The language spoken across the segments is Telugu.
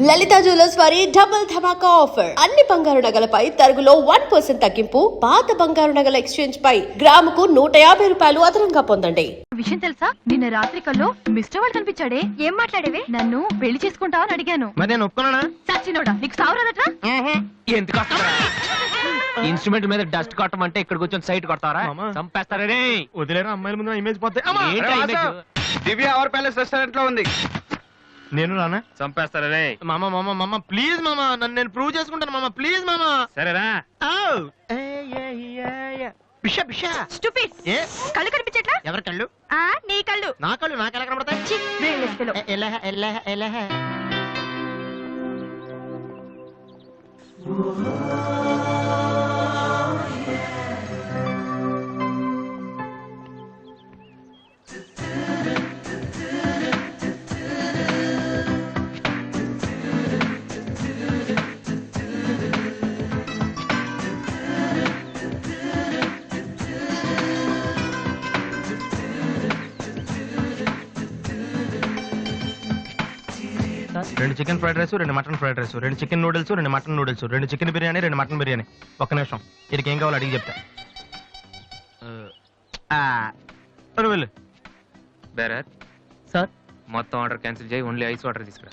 లలిత జ్యువెలర్స్ వారి డబుల్ ధమాకా ఆఫర్. అన్ని బంగారు నగలపై తరుగులో 1% తగ్గింపు. పాత బంగారు నగల ఎక్స్చేంజ్ పై గ్రాముకు 150 రూపాయలు అదనంగా పొందండి. విషయం తెలుసా, నిన్న రాత్రి కల్లో మిస్టర్ వాళ్ళు కనిపించాడే. ఏం మాట్లాడేవే? నన్ను పెళ్లి చేసుకుంటావని అడిగాను. మరి నేను ఒప్పుకున్నానా? సచ్చినోడా, నీకు సావరాదట్రా? ఎందుకు ఇన్స్ట్రుమెంట్ మీద డస్ట్ కొట్టమంటే ఇక్కడ కూర్చొని సైట్ కొడతారా? చంపేస్తారే. వదిలేరా, అమ్మాయిల ముందు ఇమేజ్ పోతే. దివ్య అవర్ ప్యాలెస్ రెస్టారెంట్ లో ఉంది. నేను రానా? చంపేస్తారే. మామ మామ మామ ప్లీజ్ మామ, నన్ను నేను ప్రూవ్ చేసుకుంటాను మామ, ప్లీజ్ మామ. సరేరా. పిషా పిషా. స్టూపిడ్. కళ్ళు కనిపించట్లా? ఎవరి కళ్ళు? నీ కళ్ళు. నా కళ్ళు నాకు ఎలా కనబడతాయి? ఎలా రెండు చికెన్ ఫ్రైడ్ రైస్, రెండు మటన్ ఫ్రైడ్ రైస్, రెండు చికెన్ నూడిల్స్, రెండు మటన్ నూడిల్స్, రెండు చికెన్ బిర్యానీ, రెండు మటన్ బిర్యానీ. ఒక్క నిమిషం, వీడికి ఏం కావాలో అడిగి చెప్తా. వెళ్ళు. బేరర్ సార్, మొత్తం ఆర్డర్ క్యాన్సిల్ చేయి, ఓన్లీ ఐస్ వాటర్ తీసుకురా.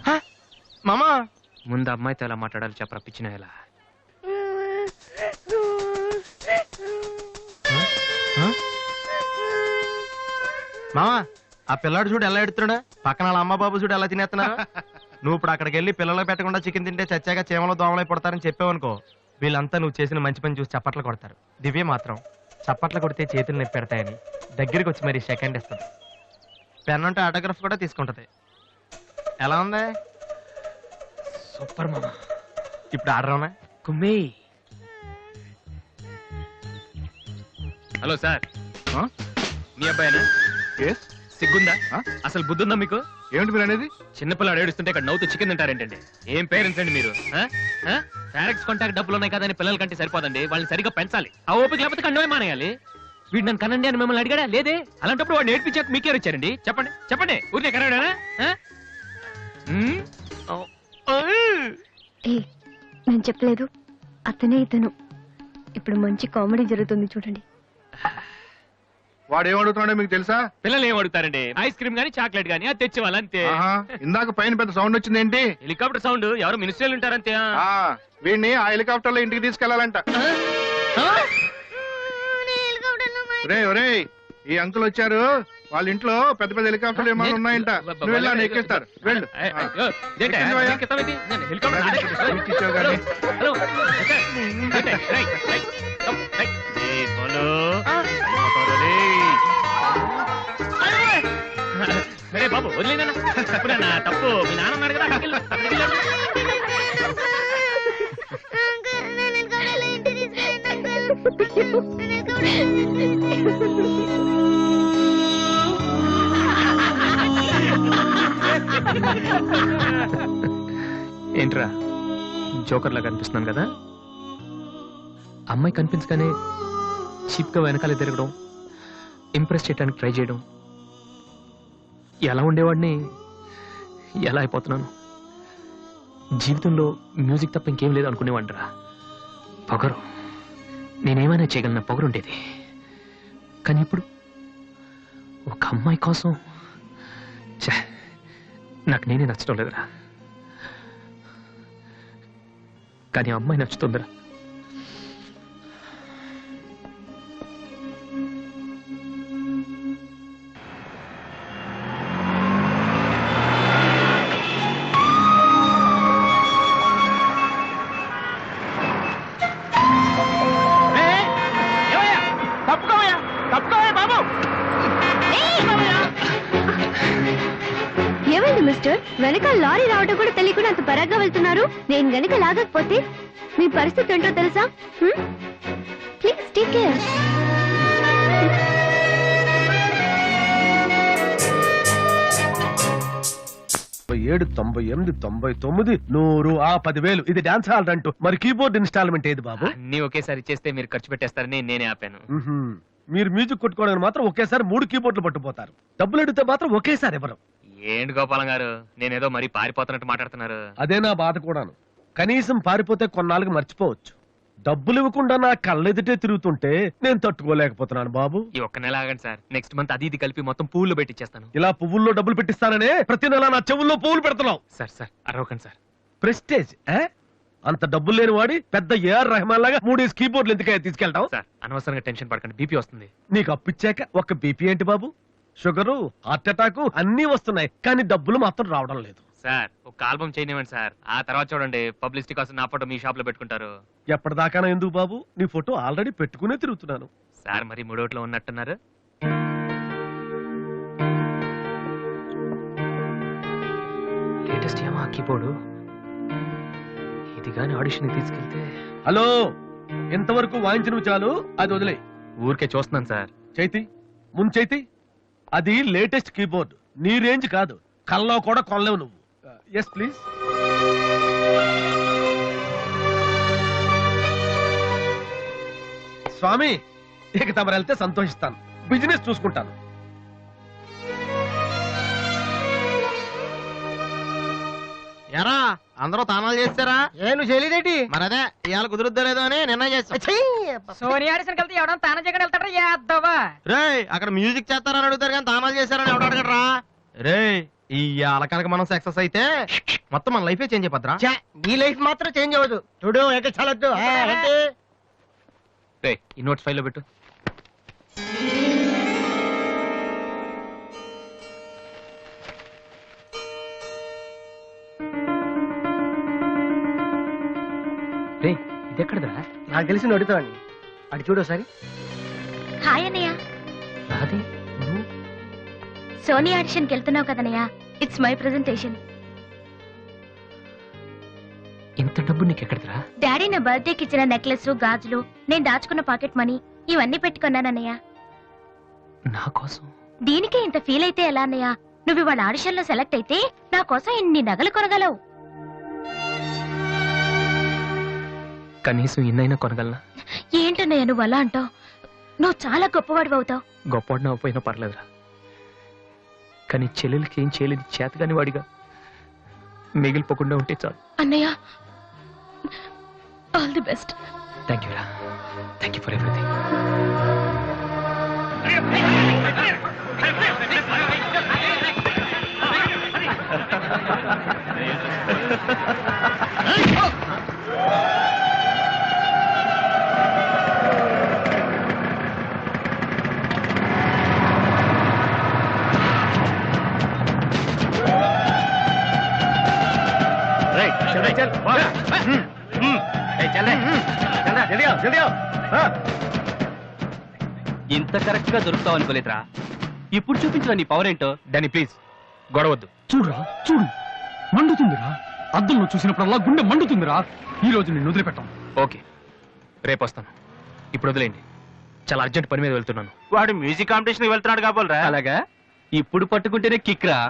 మామా ముందు అమ్మాయితో ఎలా మాట్లాడాలి చెప్పరా, పిచ్చిన ఎలా? మామా, ఆ పిల్లాడు చూడు ఎలా ఎడుతున్నాడా, పక్కన వాళ్ళ అమ్మ బాబు చూడు ఎలా తినేస్తున్నారా. నువ్వు ఇప్పుడు అక్కడికి వెళ్ళి పిల్లలు పెట్టకుండా చికెన్ తింటే చచ్చాక చీమలో దోమలై పడతారని చెప్పావనుకో, వీళ్ళంతా నువ్వు చేసిన మంచి పని చూసి చప్పట్లు కొడతారు. దివ్య మాత్రం చప్పట్లు కొడితే చేతులు నొప్పి పెడతాయని దగ్గరికి వచ్చి మరి సెకండ్ ఇస్తుంది. పెన్ అంటే ఆటోగ్రాఫ్ కూడా తీసుకుంటది. ఎలా ఉంది? సూపర్ మామా. ఇప్పుడు ఆడరావునా? కుమ్మి. హలో సార్, మీ అబ్బాయినా? సిగ్గుందా? అసలు బుద్ధుందా మీకు? ఏమిటి మీరు అనేది? చిన్నపిల్లాడు ఏడుస్తుంటే ఇక్కడ నవ్వుతూ చికెన్ తింటారేంటండి? ఏం పేరెంట్స్ అండి మీరు? ఫారెక్స్ కాంటాక్ట్ డబ్బులు ఉన్నాయి కదా అని పిల్లల కంటే సరిపోదండి, వాళ్ళని సరిగ్గా పెంచాలి. ఆ ఓపిక లేకపోతే కండమే మానేయాలి. వీడు నన్ను కనండి అని మిమ్మల్ని అడిగాడా? లేదే. అలాంటప్పుడు వాడు నేర్పించాక మీకే వచ్చారండి. చెప్పండి చెప్పండి, ఊరినే కనడానా? నేను చెప్పలేదు, అతనే ఇతను. ఇప్పుడు మంచి కామెడీ జరుగుతుంది చూడండి. వాడు ఏమడుగుతున్నాడో మీకు తెలుసా? పిల్లలు ఏం అడుగుతారండి? ఐస్ క్రీమ్ గానీ చాక్లెట్ గానీ అది తెచ్చేవాళ్ళు అంతే. ఇందాక పైన పెద్ద సౌండ్ వచ్చింది ఏంటి? Helicopter sound. ఎవరు మినిస్టర్లు ఉంటారంతే. వీడిని ఆ హెలికాప్టర్ లో ఇంటికి తీసుకెళ్లాలంట. ఒరే ఈ అంకుల్ వచ్చారు, వాళ్ళ ఇంట్లో పెద్ద పెద్ద హెలికాప్టర్లు ఏమైనా ఉన్నాయంట. నువ్వు వెళ్ళాను ఎక్కిస్తారు, వెళ్ళు. సరే బాబు, వదిలేనా? తప్పు మీ నాన్న ఉన్నాడు కదా. ఏంట్రా జోకర్ లాగా కనిపిస్తున్నాను కదా? అమ్మాయి కనిపించగానే చీప్ గా వెనకాల తిరగడం, ఇంప్రెస్ చేయడానికి ట్రై చేయడం, ఎలా ఉండేవాడిని ఎలా అయిపోతున్నాను. జీవితంలో మ్యూజిక్ తప్ప ఇంకేం లేదు అనుకునేవాడిరా. పొగరు, నేనేమైనా చేయగలన పొగరు ఉండేది. కానీ ఇప్పుడు ఒక అమ్మాయి కోసం నాకు నేనే నచ్చడం లేదురా. కానీ అమ్మాయి నచ్చుతుందిరా. ఏమైంది మిస్టర్? వెనకాల లారీ రావడం కూడా తెలియకుండా అంత పరాగ్గా వెళ్తున్నారు. నేను గనక లాగకపోతే మీ పరిస్థితి ఏంటో తెలుసా? Please take care. 97, 98, 99, 100, 10,000. ఇది డాన్స్ హాల్ అంటూ. మరి కీబోర్డ్ ఇన్స్టాల్మెంట్ ఏది బాబు? అన్ని ఒకేసారి చేస్తే మీరు ఖర్చు పెట్టేస్తారని నేనే ఆపాను. మీరు మ్యూజిక్ కొట్టుకోవడానికి మాత్రం ఒకేసారి 3 కీబోర్డులు పట్టుపోతారు. డబ్బులు అడిగితే మాత్రం ఒకేసారి ఎవరు? ఏంటి గోపాలం గారు నేనేదో మరీ పారిపోతున్నట్టు మాట్లాడుతున్నారు. అదే నా బాధ కూడాను. కనీసం పారిపోతే కొన్నాళ్ళకి మర్చిపోవచ్చు. డబ్బులు ఇవ్వకుండా నా కళ్ళెదుటే తిరుగుతుంటే నేను తట్టుకోలేకపోతున్నాను బాబు. ఈ ఒక్క నెల ఆగండి సార్, నెక్స్ట్ మంత్ అది ఇది కలిపి మొత్తం పూల్లో పెట్టిచ్చేస్తాను. ఇలా పువ్వుల్లో డబ్బులు పెట్టిస్తాననే ప్రతి నెల నా చెవుల్లో పువ్వులు పెడుతున్నావు. సార్ సార్ అరవకండి సార్. ప్రెస్టేజ్ అంత డబ్బులు లేని వాడి పెద్ద ఏఆర్ రెహమాన్ లాగా 3 కీబోర్డులు ఎందుకయ్యా తీసుకెళ్తావు? సార్ అనవసరంగా టెన్షన్ పడకండి, బీపీ వస్తుంది. నీకు అప్పిచ్చాక ఒక్క బీపీ ఏంటి బాబు? షుగరు, హార్ట్ అటాక్ అన్నీ వస్తున్నాయి, కానీ డబ్బులు మాత్రం రావడం లేదు. సార్ ఒక ఆల్బమ్ చేయనివ్వండి సార్, ఆ తర్వాత చూడండి పబ్లిసిటీ కోసం నా ఫోటో మీ షాప్ లో పెట్టుకుంటారు. ఎప్పటిదాకానా ఎందుకు బాబు? నీ ఫోటో ఆల్రెడీ పెట్టుకునే తిరుగుతున్నాను. సార్ మరి మూడోట్లో ఉన్నట్టున్నారు. లేటెస్ట్ ఏమో కీబోర్డు, ఇది గాని ఆడిషన్ తీసుకెళ్తే. హలో, ఇంతవరకు వాయించిన చాలు, అది వదిలే. ఊరికే చూస్తున్నాను సార్. చైతి ముందు చైతి, అది లేటెస్ట్ కీబోర్డ్, నీ రేంజ్ కాదు, కల్లో కూడా కొనలేవు నువ్వు. Yes please. స్వామి, ఇక తమరు వెళ్తే సంతోషిస్తాను, బిజినెస్ చూసుకుంటాను. ఎరా అందరూ తానాలు చేస్తారా? నువ్వు చేయలేదేటి? మరి అదే ఇవాళ కుదురుద్దో లేదో అని నిర్ణయం చేస్తా. సోనియా ఆడిషన్ కలిసి ఎవడన్నా తానం చేయకుండా వెళ్తాడా? యాదవా రేయ్ అక్కడ మ్యూజిక్ చేస్తారని అడుగుతారు కానీ తానాలు చేస్తారని ఎవడు అడగడరా? రేయ్ ఈ కనుక మనం సక్సెస్ అయితే మొత్తం మన లైఫే చేంజ్ అయిపోద్రా. నీ లైఫ్ మాత్రం చేంజ్ అవ్వదు. చూడు ఎక్కడ చాలొద్దు. రేయ్, ఈ నోట్స్ ఫైల్లో పెట్టు. రే ఇది ఎక్కడదా? నాకు తెలిసి అడుగుతావని అడి చూడు ఒకసారి. హాయ్ అన్నయ్య. అది నువ్వు? సోనీ ఆడిషన్కి వెళ్తున్నావు కదన్నయ్య, ఇట్స్ మై ప్రెజెంటేషన్. ఇంత డబ్బు నీకు ఎక్కడదా? డాడీ నా బర్త్డేకి ఇచ్చిన నెక్లెస్, గాజులు, నేను దాచుకున్న పాకెట్ మనీ ఇవన్నీ పెట్టుకున్నానన్నయ్య. నా కోసం? దీనికే ఇంత ఫీల్ అయితే ఎలా అన్నయ్య? నువ్వు ఇవాళ ఆడిషన్ లో సెలెక్ట్ అయితే నా కోసం ఇన్ని నగలు కొనగలవు. కనీసం ఇన్నైనా కొనగలనా? ఏంటన్నయ్య నువ్వు అలా అంటావు? నువ్వు చాలా గొప్పవాడు అవుతావు. గొప్పవాడిని అవ్వపోయినా పర్లేదురా, కానీ చెల్లెలకి ఏం చేయలేదు చేతగాని వాడిగా మిగిలిపోకుండా ఉంటే చాలు. అన్నయ్య, all the best. Thank you రా, థ్యాంక్ యూ ఫర్ ఎవ్రీథింగ్. ఇంత కరెక్ట్ గా దొరుకుతావు అనుకోలేదురా. ఇప్పుడు చూపించు నీ పవర్ ఏంటో. డానీ ప్లీజ్ గొడవద్దు. చూడురా చూడు, మండుతుందిరా. అద్దంలో చూసినప్పుడల్లా గుండె మండుతుందిరా. ఈ రోజు నిన్ను వదిలిపెట్టాం. ఓకే రేపు వస్తాను, ఇప్పుడు వదిలేండి, చాలా అర్జెంట్ పని మీద వెళ్తున్నాను. వాడు మ్యూజిక్ కాంపిటీషన్ వెళ్తున్నాడు కాబోలరా. అలాగా, ఇప్పుడు పట్టుకుంటేనే కిక్ రా.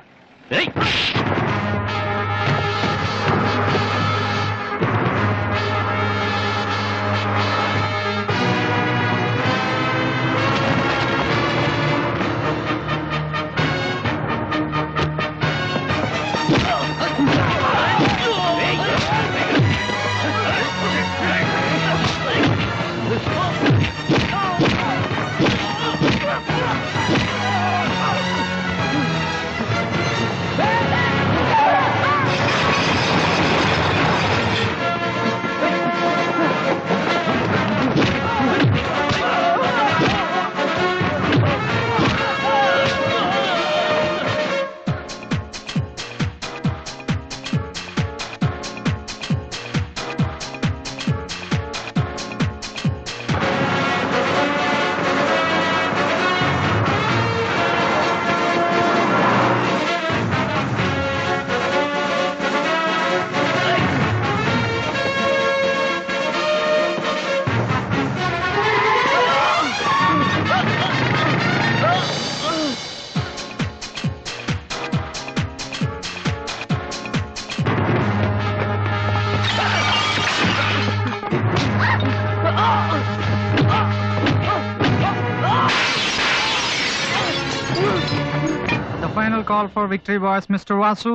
final call for victory boys, Mr. Vasu.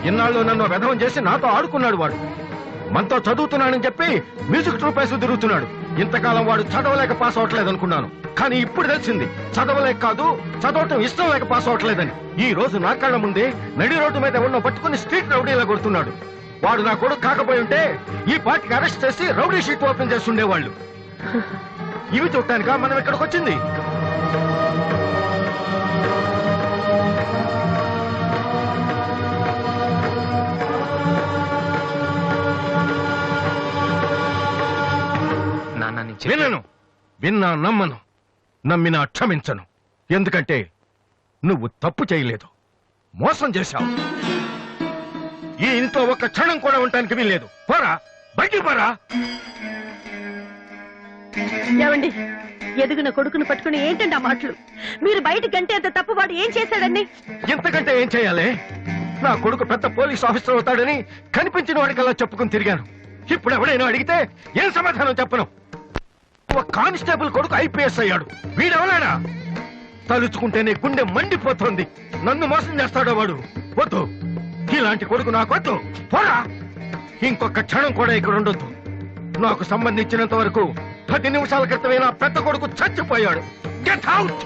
ఇన్నాళ్ళు నన్ను వెధవం చేసి నాతో ఆడుకున్నాడు వాడు. మనతో చదువుతున్నానని చెప్పి మ్యూజిక్ ట్రూప్ వేసి తిరుగుతున్నాడు. ఇంతకాలం వాడు చదవలేక పాస్ అవట్లేదు అనుకున్నాను, కానీ ఇప్పుడు తెలిసింది చదవలేక కాదు, చదవటం ఇష్టం లేక పాస్ అవట్లేదని. ఈ రోజు నా కళ్ళ ముందే నడి రోడ్డు మీద ఉన్న పట్టుకుని స్ట్రీట్ రౌడీలా కొడుతున్నాడు. వాడు నా కొడుకు కాకపోయి ఉంటే ఈ పార్టీకి అరెస్ట్ చేసి రౌడీ షీట్ ఓపెన్ చేస్తుండేవాళ్ళు. ఇవి చూడటానికా మనం ఇక్కడికి వచ్చింది? వినను, విన్నా నమ్మను, నమ్మినా క్షమించను. ఎందుకంటే నువ్వు తప్పు చేయలేదు, మోసం చేశావు. ఈ ఇంట్లో ఒక్క క్షణం కూడా ఉండటానికి వీల్లేదు. పోరా, బయటికి పోరా. ఏమండి, ఎదిగిన కొడుకును పట్టుకుని ఏంటండి ఆ మాటలు? మీరు బయటికి గంటే అంత తప్పు వాడు ఏం చేశాడండి? ఇంతకంటే ఏం చేయాలి? నా కొడుకు పెద్ద పోలీస్ ఆఫీసర్ అవుతాడని కనిపించిన వాడికల్లా చెప్పుకుని తిరిగాను. ఇప్పుడు ఎవడైనా అడిగితే ఏం సమాధానం చెప్పను. ఒక కానిస్టేబుల్ కొడుకు ఐపీఎస్ అయ్యాడు. వీడెవలాడా? తలుచుకుంటేనే గుండె మండిపోతోంది. నన్ను మోసం చేస్తాడో వాడు. వద్దు, ఇలాంటి కొడుకు నాకు వద్దు. పోరా, ఇంకొక క్షణం కూడా ఇక్కడ ఉండొద్దు. నాకు సంబంధించినంత వరకు 10 నిమిషాల క్రితమే నా పెద్ద కొడుకు చచ్చిపోయాడు. Get out.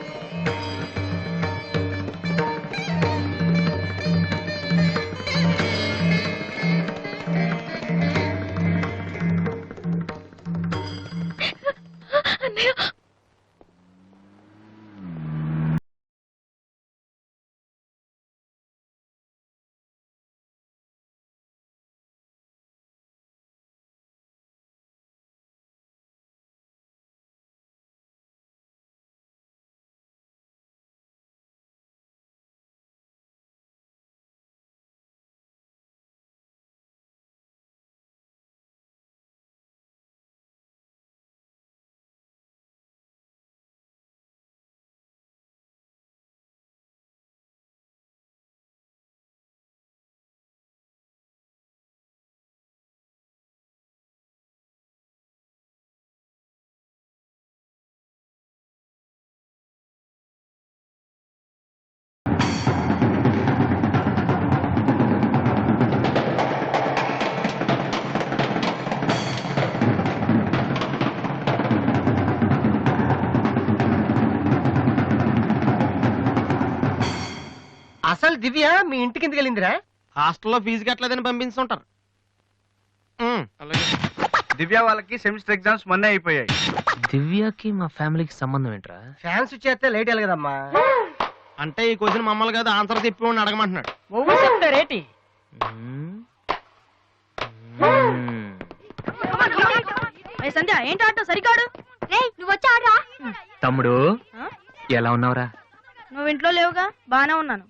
అసలు దివ్య మీ ఇంటికి ఎందుకు వెళ్ళిందిరా? హాస్టల్లో ఫీజు కట్టలేదని పంపిస్తుంటారు. దివ్య వాళ్ళకి సెమిస్టర్ ఎగ్జామ్స్ మొన్నే అయిపోయాయి. దివ్యకి మా ఫ్యామిలీకి సంబంధం ఏంట్రా? ఫ్యాన్స్ చేస్తే లేట్ వెళ్ళగదమ్మా. అంటే ఈ క్వశ్చన్ మమ్మల్ని కాదు, ఆన్సర్ చెప్పి అడగమంటున్నాడు. చెప్తారేటి? సంధ్య ఏంటి ఆటో సరికాడు? నువ్వు వచ్చి ఆడరా. తమ్ముడు ఎలా ఉన్నావురా? నువ్వు ఇంట్లో లేవుగా, బానే ఉన్నాను.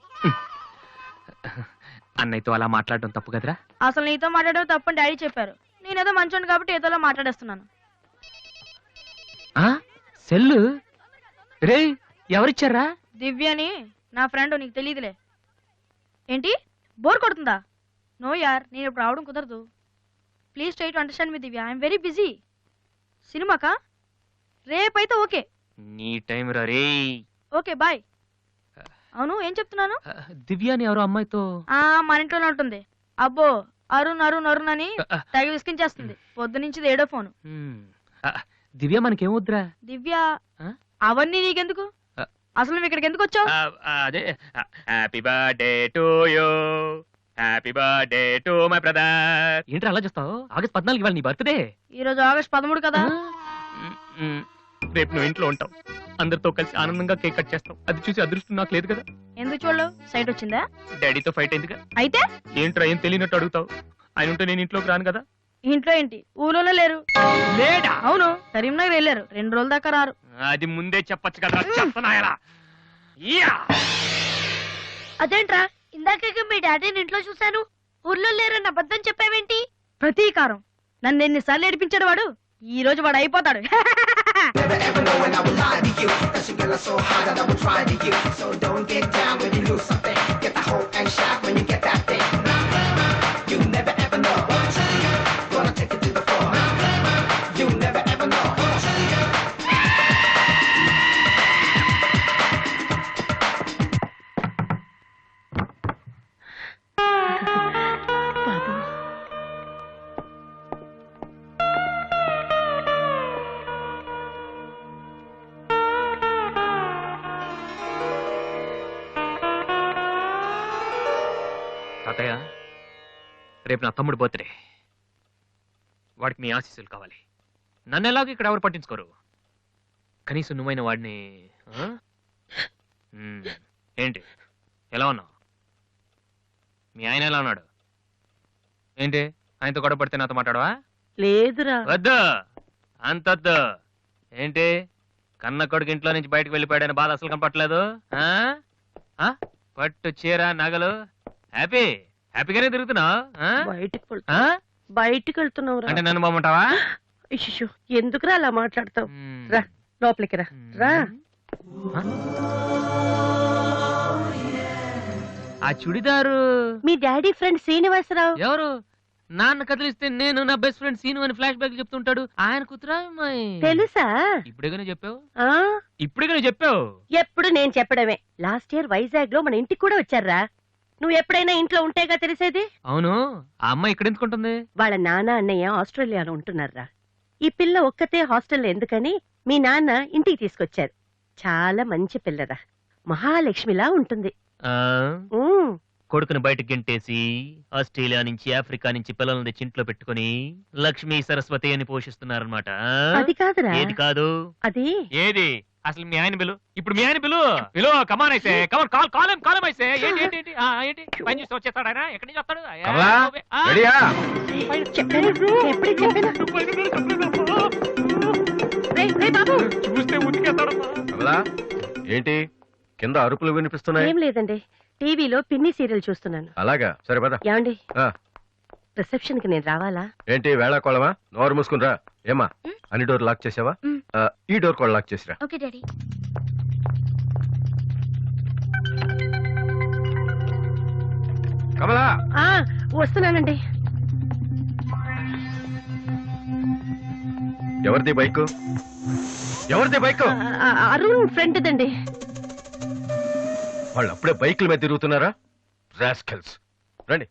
అన్నయ్యతో అలా మాట్లాడడం తప్పు కదరా? అసలు నీతో మాట్లాడడం తప్పని డాడీ చెప్పారు. నేనేదో మంచోండి కాబట్టి ఏదోలా మాట్లాడేస్తున్నాను. సెల్లు రే ఎవరిచ్చారా? దివ్యని, నా ఫ్రెండ్, నీకు తెలియదులే. ఏంటి బోర్ కొడుతుందా? నో యార్, నేను ఇప్పుడు రావడం కుదరదు. Please try to understand me Divya, I'm very busy. సినిమాకా? రేపైతే ఓకే. నీ టైం రా రే. Okay bye. అవును, ఏం చెప్తున్నాను? దివ్యాని ఎవరో అమ్మాయితో మన ఇంట్లోనే ఉంటుంది. అబ్బో, అరుణ్ అరుణ్ అరుణ్ అని తెగ విసికించేస్తుంది. పొద్దు నుంచి ఏడో ఫోను. దివ్య మనకేమొద్దురా? దివ్య అవన్నీ నీకెందుకు? అసలు నువ్వు ఇక్కడికి ఎందుకు వచ్చావు? అదే happy birthday to you, happy birthday to my brother. ఏంటి అలా చేస్తావు? ఆగస్ట్ 14 ఇవాళ నీ బర్త్డే. ఈ రోజు ఆగస్ట్ 13 కదా. రేపు నువ్వు ఇంట్లో ఉంటావు, అందరితో కలిసి ఆనందంగా కేక్ కట్ చేస్తావు. అది చూసి అదృష్టం నాకు లేదు కదా. ఎందుకు చూడలేవు? సైట్ వచ్చిందా? డాడీతో ఫైట్ అయిందిగా. అయితే ఏంట్రా ఏం తెలియనట్టు అడుగుతావు? ఆయన ఉంటే నేను ఇంట్లోకి రాను కదా. ఇంట్లో ఏంటి ఊళ్ళో లేరు. లేడా? అవును, కరీంనగర్ వెళ్ళారు, 2 రోజుల దాకా రారు. అది ముందే చెప్పొచ్చు కదా, చెప్తున్నాయలా. అదేంట్రా, ఇందాక మీ డాడీని ఇంట్లో చూశాను, ఊర్లో లేరన్న అబద్ధం చెప్పావేంటి? ప్రతీకారం. నన్ను ఎన్నిసార్లు ఏడిపించాడు వాడు, ఈ రోజు వాడు అయిపోతాడు. తాతయ్య, రేపు నా తమ్ముడు బర్త్డే. వాడికి మీ ఆశీస్సులు కావాలి. నన్ను ఎలాగో ఇక్కడ ఎవరు పట్టించుకోరు. కనీసం నువ్వైన వాడిని. ఏంటి ఎలా ఉన్నావు? మీ ఆయన ఎలా ఉన్నాడు? ఏంటి ఆయనతో గొడవ పడితే నాతో మాట్లాడవా? లేదురా. వద్దు, అంతొద్దు. ఏంటి కన్న కొడుకు ఇంట్లో నుంచి బయటకు వెళ్ళిపోయాడని బాధ అసలు కనపట్లేదు. పట్టు చీర నగలు హ్యాపీగానే తిరుగుతున్నావు. బయటికి వెళ్తున్నావు అంటే నన్ను బాగుంటావా? ఎందుకురా అలా మాట్లాడతావు? రా లోపలికి రా. రా. ఆ చుడిదారు మీ డాడీ ఫ్రెండ్ శ్రీనివాసరావు. ఎవరు? నాన్న కదిలిస్తే నేను నా బెస్ట్ ఫ్రెండ్ సీను అని ఫ్లాష్ బ్యాక్ చెప్తుంటాడు. ఆయన కూతురా అమ్మాయి? తెలుసా? ఇప్పుడేగానే చెప్పావు. ఆ ఇప్పుడేగానే చెప్పావు. ఎప్పుడు నేను చెప్పడమే. లాస్ట్ ఇయర్ వైజాగ్ లో మన ఇంటికి కూడా వచ్చారా. నువ్వు ఎప్పుడైనా ఇంట్లో ఉంటేగా తెలిసేది. అవును, ఆ అమ్మాయి ఇక్కడ ఎందుకుంటుంది? వాళ్ళ నాన్న అన్నయ్య ఆస్ట్రేలియాలో ఉంటున్నారా. ఈ పిల్ల ఒక్కతే హాస్టల్లో ఎందుకని మీ నాన్న ఇంటికి తీసుకొచ్చారు. చాలా మంచి పిల్లరా, మహాలక్ష్మిలా ఉంటుంది. కొడుకుని బయటకు గెంటేసి ఆస్ట్రేలియా నుంచి ఆఫ్రికా నుంచి పిల్లల్ని తెచ్చి ఇంట్లో పెట్టుకుని లక్ష్మీ సరస్వతి అని పోషిస్తున్నారన్నమాట. అది కాదురా. ఏది కాదు? అది ఏది అసలు? మీ ఆయన బిలు. ఇప్పుడు మీ ఆయన బిలు. కమాన్ అయితే కమాన్, కాలం అయితే ఏంటి ఏంటి ఏంటి ఏంటి పని చూసి వచ్చేస్తాడు ఆయన? ఎక్కడి నుంచి వస్తాడు? చూస్తే ఉతికేస్తాడమ్మా. ఏంటి కింద అరుపులు వినిపిస్తున్నాయి? ఏం లేదండి, టీవీలో పిన్ని సీరియల్ చూస్తున్నాను. అలాగా, సరే పద. ఏమండి, రిసెప్షన్ కి నేను రావాలా? ఏంటి వేళాకోళమా? నోరు మూసుకునిరా. ఏమా అన్ని డోర్ లాక్ చేసావా? ఈ డోర్ కూడా లాక్ చేసిరా. Okay daddy. కమలా, వస్తున్నానండి. ఎవరిది బైక్? ఎవరిది బైక్? అరుణ్ ఫ్రెండ్ దండి. వాళ్ళు అప్పుడే బైకుల మీద తిరుగుతున్నారా? రాస్కెల్స్. రండి.